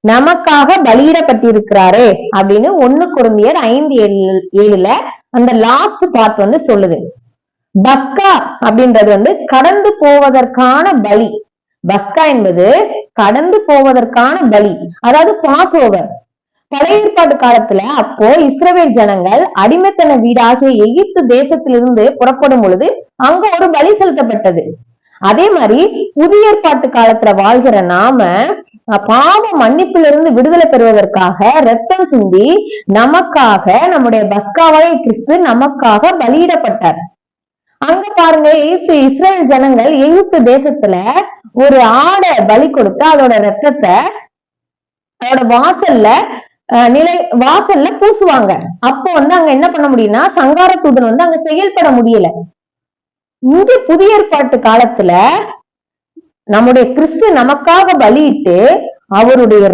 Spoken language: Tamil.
நமக்காக பலியிடப்பட்டிருக்கிறாரு அப்படின்னு 1 கொரிந்தியர் 5:7 அந்த லாஸ்ட் பார்ட் வந்து சொல்லுது. பஸ்கா அப்படின்றது கடந்து போவதற்கான பலி. பஸ்கா என்பது கடந்து போவதற்கான பலி, அதாவது பாஸ் ஓவர். பழைய ஏற்பாட்டு காலத்துல அப்போ இஸ்ரவேல் ஜனங்கள் அடிமைத்தன வீடாகிய எகிப்து தேசத்திலிருந்து புறப்படும் பொழுது அங்க ஒரு பலி செலுத்தப்பட்டது. அதே மாதிரி புதிய ஏற்பாட்டு காலத்துல வாழ்கிற நாம பாவ மன்னிப்பிலிருந்து விடுதலை பெறுவதற்காக ரத்தம் சிந்தி நமக்காக நம்முடைய பஸ்காவாய் கிறிஸ்து நமக்காக பலியிடப்பட்டார். அங்க பாருங்க, இஸ்ரேல் ஜனங்கள் எகிப்து தேசத்துல ஒரு ஆடை பலி கொடுத்து அதோட ரத்தத்தை அதோட வாசல்ல பூசுவாங்க. அப்போ அங்க என்ன பண்ண முடியும்னா சங்கார தூதன் அங்க செயல்பட முடியல. இங்க புதிய ஏற்பாட்டு காலத்துல நம்முடைய கிறிஸ்து நமக்காக பலியிட்டு அவருடைய